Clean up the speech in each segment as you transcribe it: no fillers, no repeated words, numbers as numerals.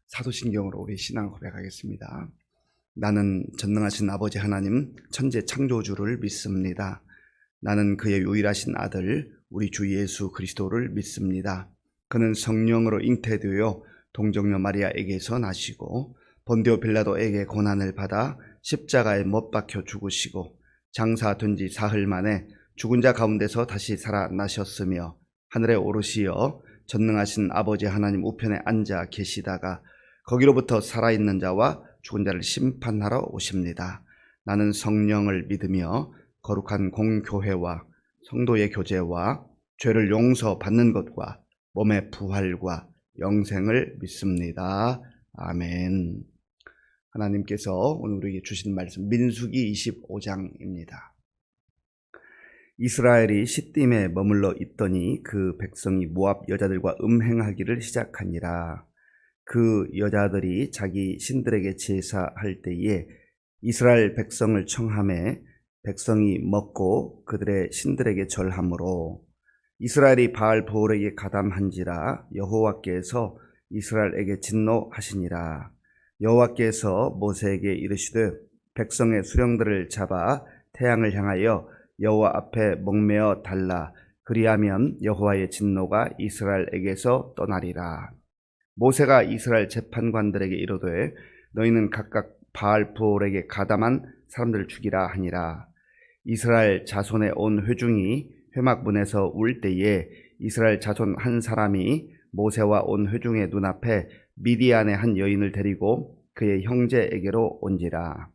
사도신경으로 우리 신앙 고백하겠습니다. 나는 전능하신 아버지 하나님 천재 창조주를 믿습니다. 나는 그의 유일하신 아들 우리 주 예수 그리스도를 믿습니다. 그는 성령으로 잉태되어 동정녀 마리아에게서 나시고 본디오 빌라도에게 고난을 받아 십자가에 못 박혀 죽으시고 장사된 지 사흘 만에 죽은 자 가운데서 다시 살아나셨으며 하늘에 오르시어 전능하신 아버지 하나님 우편에 앉아 계시다가 거기로부터 살아있는 자와 죽은 자를 심판하러 오십니다. 나는 성령을 믿으며 거룩한 공교회와 성도의 교제와 죄를 용서받는 것과 몸의 부활과 영생을 믿습니다. 아멘. 하나님께서 오늘 우리에게 주신 말씀 민수기 25장입니다. 이스라엘이 시딤에 머물러 있더니 그 백성이 모압 여자들과 음행하기를 시작하니라. 그 여자들이 자기 신들에게 제사할 때에 이스라엘 백성을 청하매 백성이 먹고 그들의 신들에게 절하므로 이스라엘이 바알보올에게 가담한지라 여호와께서 이스라엘에게 진노하시니라. 여호와께서 모세에게 이르시되 백성의 수령들을 잡아 태양을 향하여 여호와 앞에 목매어 달라. 그리하면 여호와의 진노가 이스라엘에게서 떠나리라. 모세가 이스라엘 재판관들에게 이르되 너희는 각각 바알보올에게 가담한 사람들을 죽이라 하니라. 이스라엘 자손의 온 회중이 회막문에서 울 때에 이스라엘 자손 한 사람이 모세와 온 회중의 눈앞에 미디안의 한 여인을 데리고 그의 형제에게로 온지라.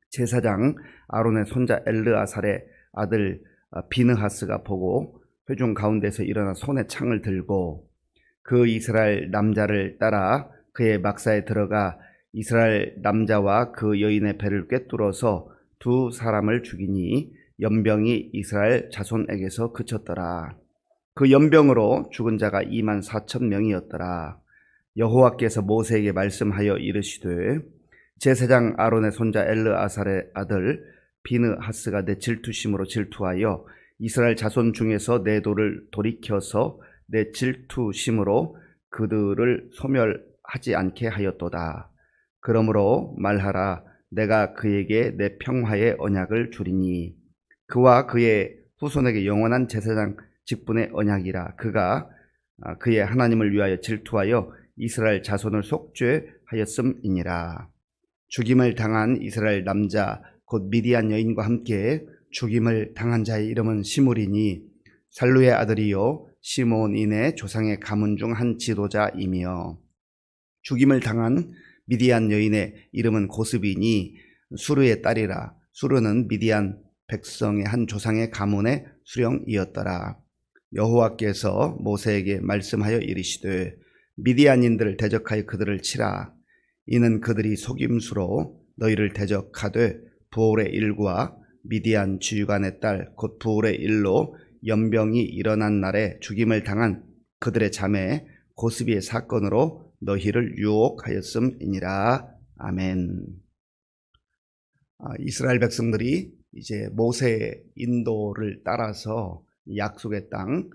제사장 아론의 손자 엘르아살의 아들 비느하스가 보고 회중 가운데서 일어나 손에 창을 들고 그 이스라엘 남자를 따라 그의 막사에 들어가 이스라엘 남자와 그 여인의 배를 꿰뚫어서 두 사람을 죽이니 연병이 이스라엘 자손에게서 그쳤더라. 그 연병으로 죽은 자가 24,000명이었더라. 여호와께서 모세에게 말씀하여 이르시되 제사장 아론의 손자 엘르아살의 아들 비느하스가 내 질투심으로 질투하여 이스라엘 자손 중에서 내 도를 돌이켜서 내 질투심으로 그들을 소멸하지 않게 하였도다. 그러므로 말하라. 내가 그에게 내 평화의 언약을 주리니 그와 그의 후손에게 영원한 제사장 직분의 언약이라. 그가 그의 하나님을 위하여 질투하여 이스라엘 자손을 속죄하였음이니라. 죽임을 당한 이스라엘 남자 곧 미디안 여인과 함께 죽임을 당한 자의 이름은 시므리니 살루의 아들이요 시몬인의 조상의 가문 중 한 지도자이며 죽임을 당한 미디안 여인의 이름은 고스비니 수르의 딸이라. 수르는 미디안 백성의 한 조상의 가문의 수령이었더라. 여호와께서 모세에게 말씀하여 이르시되 미디안인들을 대적하여 그들을 치라. 이는 그들이 속임수로 너희를 대적하되 부올의 일과 미디안 주유관의 딸 곧 부올의 일로 연병이 일어난 날에 죽임을 당한 그들의 자매 고스비의 사건으로 너희를 유혹하였음이니라. 아멘. 이스라엘 백성들이 이제 모세의 인도를 따라서 약속의 땅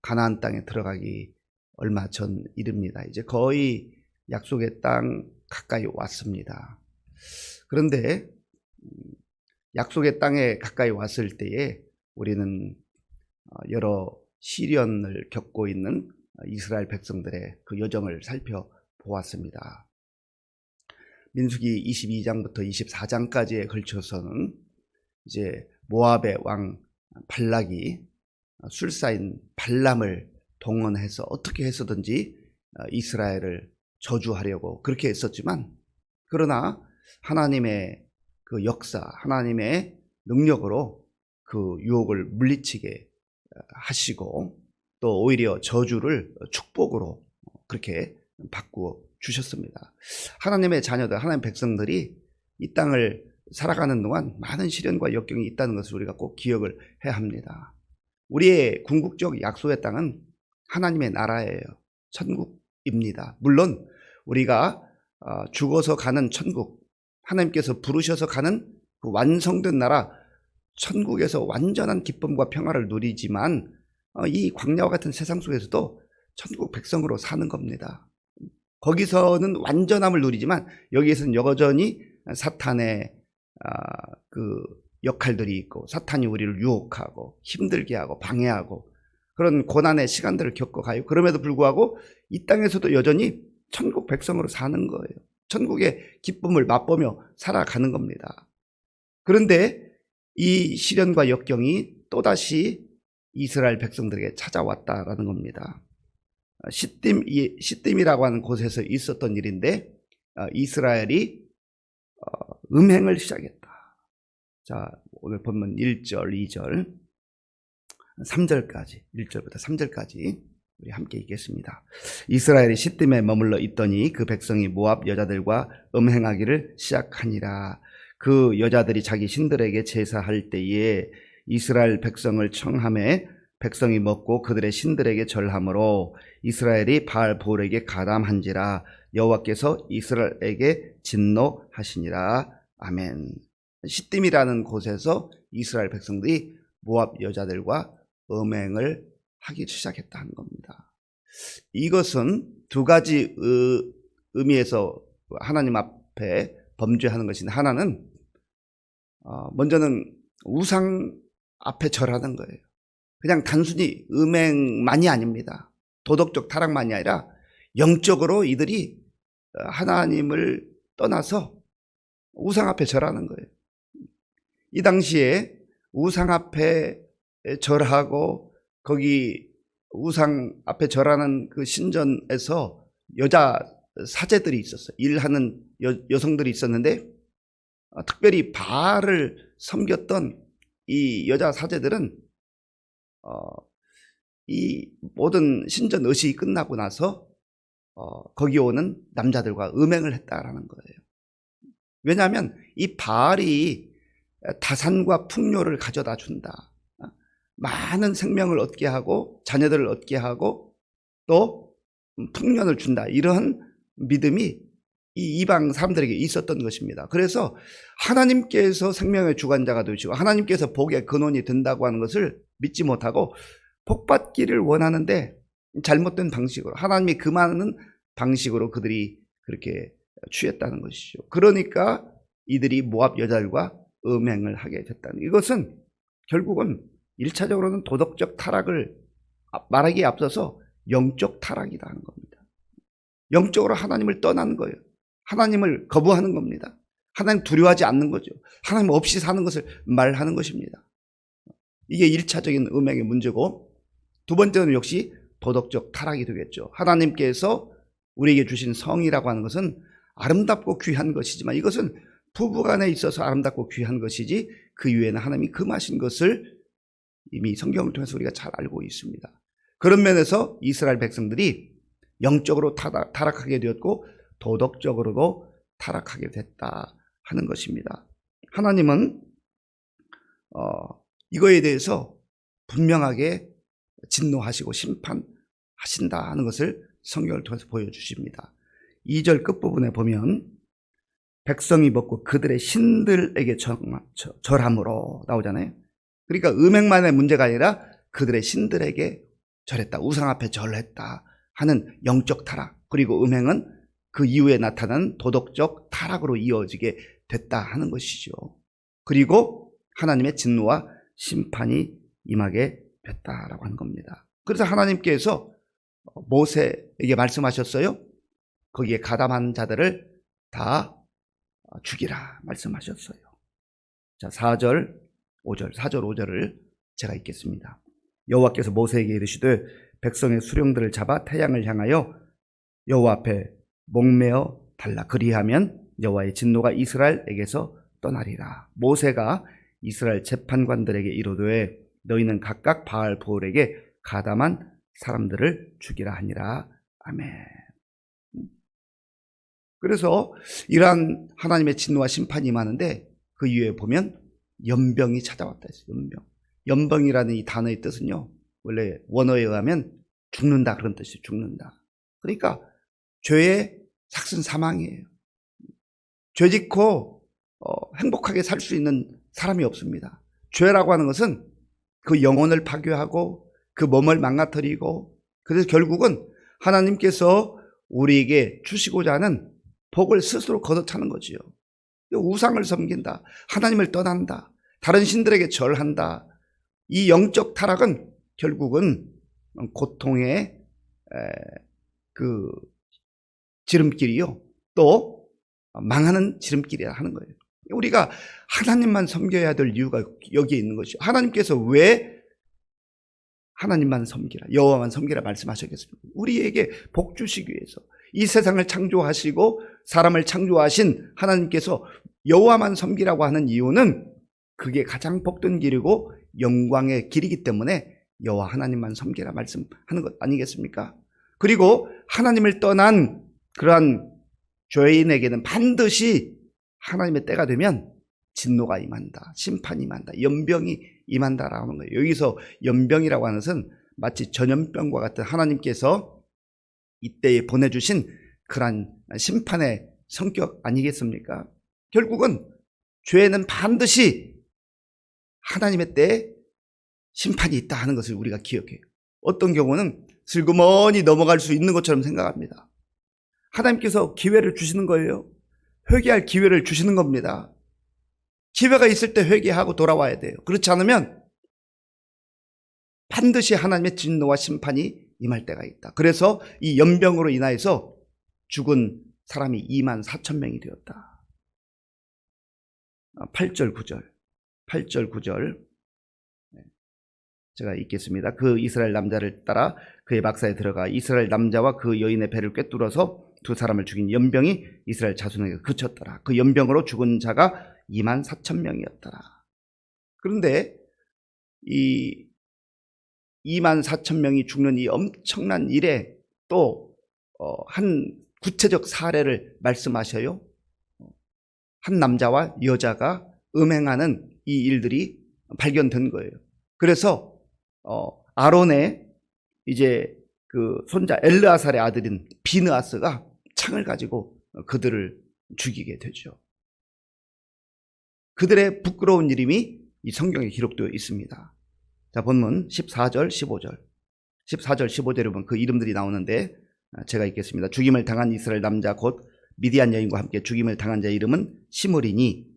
가나안 땅에 들어가기 얼마 전 일입니다. 이제 거의 약속의 땅 가까이 왔습니다. 그런데 약속의 땅에 가까이 왔을 때에 우리는 여러 시련을 겪고 있는 이스라엘 백성들의 그 여정을 살펴보았습니다. 민수기 22장부터 24장까지에 걸쳐서는 이제 모압의 왕 발락이 술사인 발람을 동원해서 어떻게 해서든지 이스라엘을 저주하려고 그렇게 했었지만, 그러나 하나님의 그 역사, 하나님의 능력으로 그 유혹을 물리치게 하시고 또 오히려 저주를 축복으로 그렇게 바꾸어 주셨습니다. 하나님의 자녀들, 하나님의 백성들이 이 땅을 살아가는 동안 많은 시련과 역경이 있다는 것을 우리가 꼭 기억을 해야 합니다. 우리의 궁극적 약속의 땅은 하나님의 나라예요. 천국입니다. 물론 우리가 죽어서 가는 천국, 하나님께서 부르셔서 가는 그 완성된 나라, 천국에서 완전한 기쁨과 평화를 누리지만 이 광야와 같은 세상 속에서도 천국 백성으로 사는 겁니다. 거기서는 완전함을 누리지만 여기에서는 여전히 사탄의 그 역할들이 있고 사탄이 우리를 유혹하고 힘들게 하고 방해하고 그런 고난의 시간들을 겪어가요. 그럼에도 불구하고 이 땅에서도 여전히 천국 백성으로 사는 거예요. 천국의 기쁨을 맛보며 살아가는 겁니다. 그런데 이 시련과 역경이 또다시 이스라엘 백성들에게 찾아왔다라는 겁니다. 시딤이라고 하는 곳에서 있었던 일인데 이스라엘이 음행을 시작했다. 자, 오늘 본문 1절, 2절, 3절까지, 1절부터 3절까지 우리 함께 읽겠습니다. 이스라엘이 시딤에 머물러 있더니 그 백성이 모압 여자들과 음행하기를 시작하니라. 그 여자들이 자기 신들에게 제사할 때에 이스라엘 백성을 청함에 백성이 먹고 그들의 신들에게 절함으로 이스라엘이 바알보올에게 가담한지라. 여호와께서 이스라엘에게 진노하시니라. 아멘. 시딤이라는 곳에서 이스라엘 백성들이 모압 여자들과 음행을 하기 시작했다는 겁니다. 이것은 두 가지 의미에서 하나님 앞에 범죄하는 것인데, 하나는 먼저는 우상 앞에 절하는 거예요. 그냥 단순히 음행만이 아닙니다. 도덕적 타락만이 아니라 영적으로 이들이 하나님을 떠나서 우상 앞에 절하는 거예요. 이 당시에 우상 앞에 절하고 거기 우상 앞에 절하는 그 신전에서 여자 사제들이 있었어요. 일하는 여성들이 있었는데 특별히 바알을 섬겼던 이 여자 사제들은 이 모든 신전 의식이 끝나고 나서 거기 오는 남자들과 음행을 했다라는 거예요. 왜냐하면 이 바알이 다산과 풍요를 가져다 준다. 많은 생명을 얻게 하고 자녀들을 얻게 하고 또 풍년을 준다. 이런 믿음이 이 이방 사람들에게 있었던 것입니다. 그래서 하나님께서 생명의 주관자가 되시고 하나님께서 복의 근원이 된다고 하는 것을 믿지 못하고 복받기를 원하는데 잘못된 방식으로, 하나님이 금하는 방식으로 그들이 그렇게 취했다는 것이죠. 그러니까 이들이 모압 여자들과 음행을 하게 됐다는, 이것은 결국은 1차적으로는 도덕적 타락을 말하기에 앞서서 영적 타락이라는 겁니다. 영적으로 하나님을 떠나는 거예요. 하나님을 거부하는 겁니다. 하나님 두려워하지 않는 거죠. 하나님 없이 사는 것을 말하는 것입니다. 이게 1차적인 음행의 문제고, 두 번째는 역시 도덕적 타락이 되겠죠. 하나님께서 우리에게 주신 성이라고 하는 것은 아름답고 귀한 것이지만 이것은 부부간에 있어서 아름답고 귀한 것이지 그 이외에는 하나님이 금하신 것을 이미 성경을 통해서 우리가 잘 알고 있습니다. 그런 면에서 이스라엘 백성들이 영적으로 타락하게 되었고 도덕적으로도 타락하게 됐다 하는 것입니다. 하나님은 이거에 대해서 분명하게 진노하시고 심판하신다 하는 것을 성경을 통해서 보여주십니다. 2절 끝부분에 보면 백성이 먹고 그들의 신들에게 절함으로 나오잖아요. 그러니까 음행만의 문제가 아니라 그들의 신들에게 절했다, 우상 앞에 절했다 하는 영적 타락, 그리고 음행은 그 이후에 나타난 도덕적 타락으로 이어지게 됐다 하는 것이죠. 그리고 하나님의 진노와 심판이 임하게 됐다라고 하는 겁니다. 그래서 하나님께서 모세에게 말씀하셨어요. 거기에 가담한 자들을 다 죽이라 말씀하셨어요. 자, 4절 5절을 제가 읽겠습니다. 여호와께서 모세에게 이르시되 백성의 수령들을 잡아 태양을 향하여 여호와 앞에 목매어 달라. 그리하면 여호와의 진노가 이스라엘에게서 떠나리라. 모세가 이스라엘 재판관들에게 이르되 너희는 각각 바알보올에게 가담한 사람들을 죽이라 하니라. 아멘. 그래서 이러한 하나님의 진노와 심판이 임하는데 그 이후에 보면 연병이 찾아왔다 했어요. 연병이라는 이 단어의 뜻은요, 원래 원어에 의하면 죽는다 그런 뜻이에요. 죽는다. 그러니까 죄의 삭슨 사망이에요. 죄 짓고 행복하게 살 수 있는 사람이 없습니다. 죄라고 하는 것은 그 영혼을 파괴하고 그 몸을 망가뜨리고, 그래서 결국은 하나님께서 우리에게 주시고자 하는 복을 스스로 걷어차는 거지요. 우상을 섬긴다, 하나님을 떠난다, 다른 신들에게 절한다. 이 영적 타락은 결국은 고통의 그 지름길이요, 또 망하는 지름길이라 하는 거예요. 우리가 하나님만 섬겨야 될 이유가 여기에 있는 것이죠. 하나님께서 왜 하나님만 섬기라, 여호와만 섬기라 말씀하셨겠습니까? 우리에게 복 주시기 위해서. 이 세상을 창조하시고 사람을 창조하신 하나님께서 여호와만 섬기라고 하는 이유는 그게 가장 복된 길이고 영광의 길이기 때문에 여호와 하나님만 섬기라 말씀하는 것 아니겠습니까? 그리고 하나님을 떠난 그러한 죄인에게는 반드시 하나님의 때가 되면 진노가 임한다, 심판이 임한다, 연병이 임한다라고 하는 거예요. 여기서 연병이라고 하는 것은 마치 전염병과 같은 하나님께서 이때에 보내주신 그러한 심판의 성격 아니겠습니까? 결국은 죄는 반드시 하나님의 때에 심판이 있다 하는 것을 우리가 기억해요. 어떤 경우는 슬그머니 넘어갈 수 있는 것처럼 생각합니다. 하나님께서 기회를 주시는 거예요. 회개할 기회를 주시는 겁니다. 기회가 있을 때 회개하고 돌아와야 돼요. 그렇지 않으면 반드시 하나님의 진노와 심판이 임할 때가 있다. 그래서 이 연병으로 인하여서 죽은 사람이 24,000명이 되었다. 8절 9절 제가 읽겠습니다. 그 이스라엘 남자를 따라 그의 막사에 들어가 이스라엘 남자와 그 여인의 배를 꿰뚫어서 두 사람을 죽인 연병이 이스라엘 자손에게 그쳤더라. 그 연병으로 죽은 자가 24,000명이었더라. 그런데 이 24,000명이 죽는 이 엄청난 일에 또 한 구체적 사례를 말씀하셔요. 한 남자와 여자가 음행하는 이 일들이 발견된 거예요. 그래서 아론의 이제 그 손자 엘르아살의 아들인 비느하스가 창을 가지고 그들을 죽이게 되죠. 그들의 부끄러운 이름이 이 성경에 기록되어 있습니다. 자, 본문 14절 15절에 보면 그 이름들이 나오는데 제가 읽겠습니다. 죽임을 당한 이스라엘 남자 곧 미디안 여인과 함께 죽임을 당한 자의 이름은 시므리니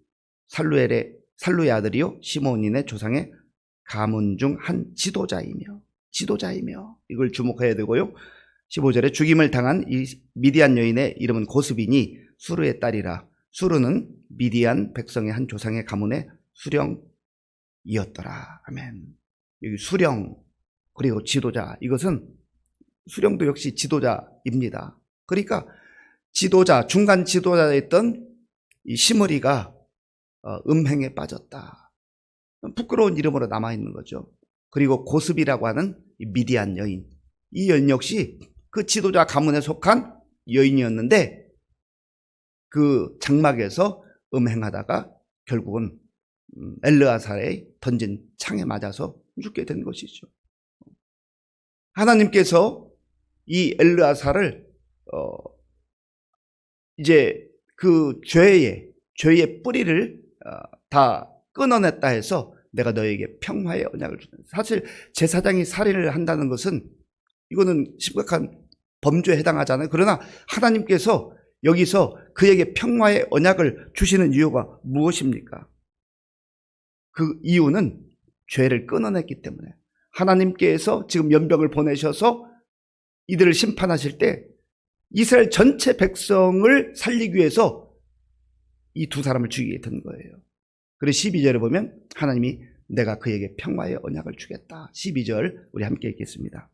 살루의 아들이요 시므온인의 조상의 가문 중 한 지도자이며 이걸 주목해야 되고요. 15절에 죽임을 당한 이 미디안 여인의 이름은 고스비니 수르의 딸이라. 수르는 미디안 백성의 한 조상의 가문의 수령이었더라. 아멘. 여기 수령 그리고 지도자, 이것은 수령도 역시 지도자입니다. 그러니까 지도자, 중간 지도자였던 이 시므리가 음행에 빠졌다. 부끄러운 이름으로 남아있는 거죠. 그리고 고스비라고 하는 미디안 여인, 이 여인 역시 그 지도자 가문에 속한 여인이었는데 그 장막에서 음행하다가 결국은 엘르아살에 던진 창에 맞아서 죽게 된 것이죠. 하나님께서 이 엘르아살을 이제 그 죄의 뿌리를 다 끊어냈다 해서 내가 너에게 평화의 언약을 주는. 사실 제사장이 살인을 한다는 것은 이거는 심각한 범죄에 해당하잖아요. 그러나 하나님께서 여기서 그에게 평화의 언약을 주시는 이유가 무엇입니까? 그 이유는 죄를 끊어냈기 때문에 하나님께서 지금 연병을 보내셔서 이들을 심판하실 때 이스라엘 전체 백성을 살리기 위해서 이 두 사람을 죽이게 된 거예요. 그래서 12절에 보면 하나님이 내가 그에게 평화의 언약을 주겠다. 12절 우리 함께 읽겠습니다.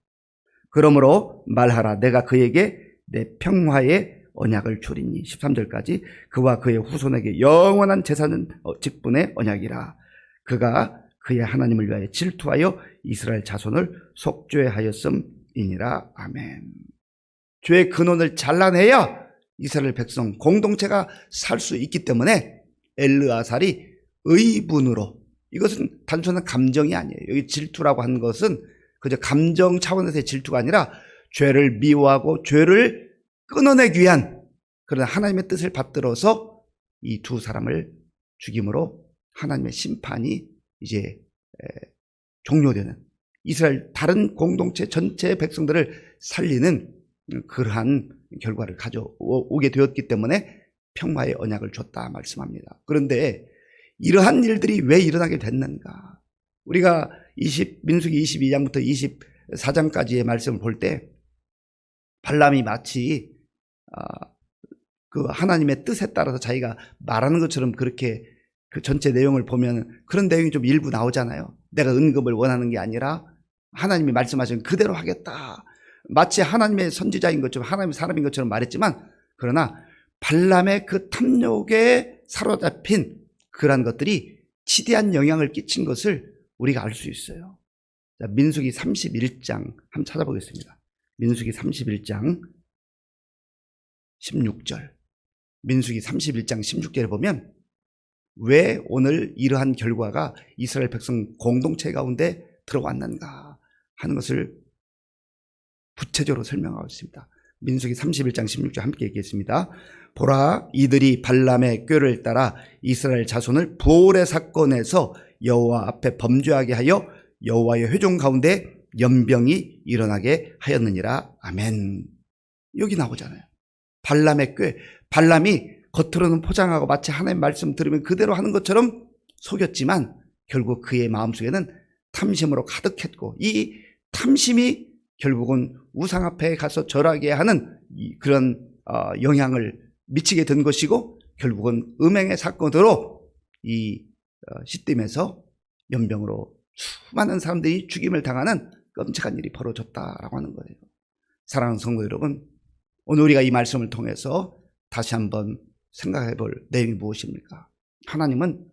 그러므로 말하라 내가 그에게 내 평화의 언약을 주리니. 13절까지 그와 그의 후손에게 영원한 재산 직분의 언약이라. 그가 그의 하나님을 위하여 질투하여 이스라엘 자손을 속죄하였음이니라. 아멘. 죄의 근원을 잘라내야 이스라엘 백성 공동체가 살 수 있기 때문에 엘르아살이 의분으로, 이것은 단순한 감정이 아니에요. 여기 질투라고 하는 것은 그저 감정 차원에서의 질투가 아니라 죄를 미워하고 죄를 끊어내기 위한 그런 하나님의 뜻을 받들어서 이 두 사람을 죽임으로 하나님의 심판이 이제 종료되는, 이스라엘 다른 공동체 전체 백성들을 살리는 그러한 결과를 가져오게 되었기 때문에 평화의 언약을 줬다 말씀합니다. 그런데 이러한 일들이 왜 일어나게 됐는가? 우리가 민수기 22장부터 24장까지의 말씀을 볼 때 발람이 마치 그 하나님의 뜻에 따라서 자기가 말하는 것처럼 그렇게 그 전체 내용을 보면 그런 내용이 좀 일부 나오잖아요. 내가 은급을 원하는 게 아니라 하나님이 말씀하신 그대로 하겠다. 마치 하나님의 선지자인 것처럼 하나님의 사람인 것처럼 말했지만 그러나 발람의 그 탐욕에 사로잡힌 그러한 것들이 지대한 영향을 끼친 것을 우리가 알 수 있어요. 자, 민수기 31장 한번 찾아보겠습니다. 민수기 31장 16절. 민수기 31장 16절에 보면 왜 오늘 이러한 결과가 이스라엘 백성 공동체 가운데 들어왔는가 하는 것을 구체적으로 설명하고 있습니다. 민수기 31장 16절 함께 읽겠습니다. 보라, 이들이 발람의 꾀를 따라 이스라엘 자손을 부올의 사건에서 여호와 앞에 범죄하게 하여 여호와의 회중 가운데 연병이 일어나게 하였느니라. 아멘. 여기 나오잖아요. 발람의 꾀. 발람이 겉으로는 포장하고 마치 하나님 말씀 들으면 그대로 하는 것처럼 속였지만 결국 그의 마음속에는 탐심으로 가득했고 이 탐심이 결국은 우상 앞에 가서 절하게 하는 그런 영향을 미치게 된 것이고 결국은 음행의 사건으로 이 시딤에서 연병으로 수많은 사람들이 죽임을 당하는 끔찍한 일이 벌어졌다라고 하는 거예요. 사랑하는 성도 여러분, 오늘 우리가 이 말씀을 통해서 다시 한번 생각해 볼 내용이 무엇입니까? 하나님은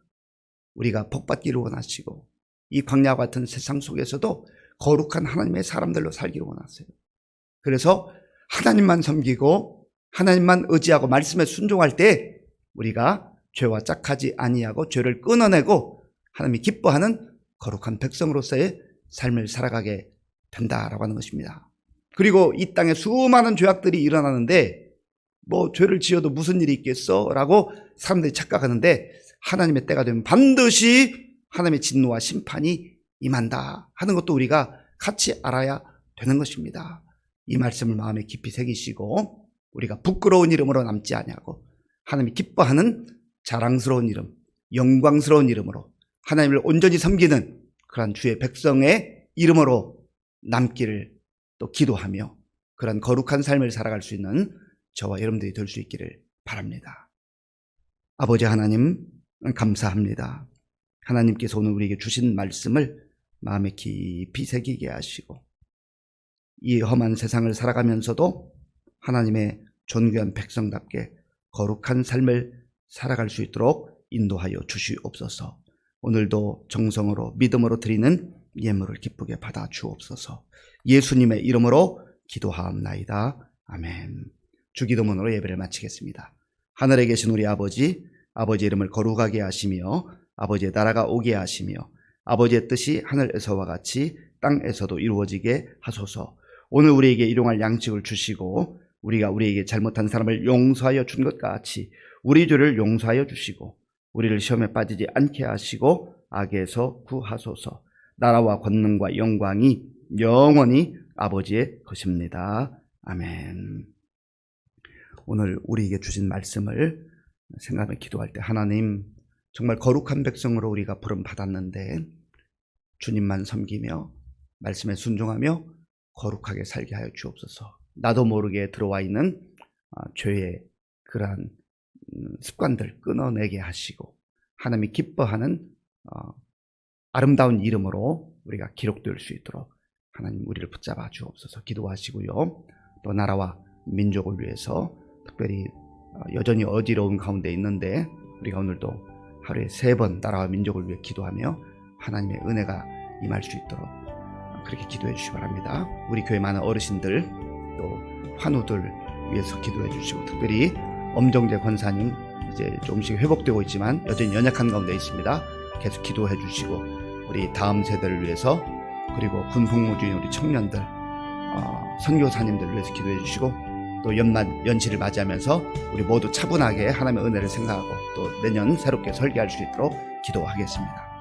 우리가 복받기를 원하시고 이 광야와 같은 세상 속에서도 거룩한 하나님의 사람들로 살기를 원하세요. 그래서 하나님만 섬기고 하나님만 의지하고 말씀에 순종할 때 우리가 죄와 짝하지 아니하고 죄를 끊어내고 하나님이 기뻐하는 거룩한 백성으로서의 삶을 살아가게 된다라고 하는 것입니다. 그리고 이 땅에 수많은 죄악들이 일어나는데 뭐 죄를 지어도 무슨 일이 있겠어? 라고 사람들이 착각하는데 하나님의 때가 되면 반드시 하나님의 진노와 심판이 임한다 하는 것도 우리가 같이 알아야 되는 것입니다. 이 말씀을 마음에 깊이 새기시고 우리가 부끄러운 이름으로 남지 아니하고 하나님이 기뻐하는 자랑스러운 이름, 영광스러운 이름으로 하나님을 온전히 섬기는 그러한 주의 백성의 이름으로 남기를 또 기도하며 그런 거룩한 삶을 살아갈 수 있는 저와 여러분들이 될 수 있기를 바랍니다. 아버지 하나님 감사합니다. 하나님께서 오늘 우리에게 주신 말씀을 마음에 깊이 새기게 하시고 이 험한 세상을 살아가면서도 하나님의 존귀한 백성답게 거룩한 삶을 살아갈 수 있도록 인도하여 주시옵소서. 오늘도 정성으로 믿음으로 드리는 예물을 기쁘게 받아 주옵소서. 예수님의 이름으로 기도하옵나이다. 아멘. 주기도문으로 예배를 마치겠습니다. 하늘에 계신 우리 아버지, 아버지의 이름을 거룩하게 하시며 아버지의 나라가 오게 하시며 아버지의 뜻이 하늘에서와 같이 땅에서도 이루어지게 하소서. 오늘 우리에게 일용할 양식을 주시고 우리가 우리에게 잘못한 사람을 용서하여 준 것 같이 우리 죄를 용서하여 주시고 우리를 시험에 빠지지 않게 하시고 악에서 구하소서. 나라와 권능과 영광이 영원히 아버지의 것입니다. 아멘. 오늘 우리에게 주신 말씀을 생각하며 기도할 때 하나님 정말 거룩한 백성으로 우리가 부름 받았는데 주님만 섬기며 말씀에 순종하며 거룩하게 살게 하여 주옵소서. 나도 모르게 들어와 있는 죄의 그러한 습관들 끊어내게 하시고 하나님이 기뻐하는 아름다운 이름으로 우리가 기록될 수 있도록 하나님 우리를 붙잡아 주옵소서. 기도하시고요. 또 나라와 민족을 위해서 특별히 여전히 어지러운 가운데 있는데 우리가 오늘도 하루에 3번 나라와 민족을 위해 기도하며 하나님의 은혜가 임할 수 있도록 그렇게 기도해 주시기 바랍니다. 우리 교회 많은 어르신들 또 환우들 위해서 기도해 주시고 특별히 엄정재 권사님 이제 조금씩 회복되고 있지만 여전히 연약한 가운데 있습니다. 계속 기도해 주시고 우리 다음 세대를 위해서 그리고 군 복무 중인 우리 청년들 선교사님들을 위해서 기도해 주시고 또 연시를 맞이하면서 우리 모두 차분하게 하나님의 은혜를 생각하고 또 내년 새롭게 설계할 수 있도록 기도하겠습니다.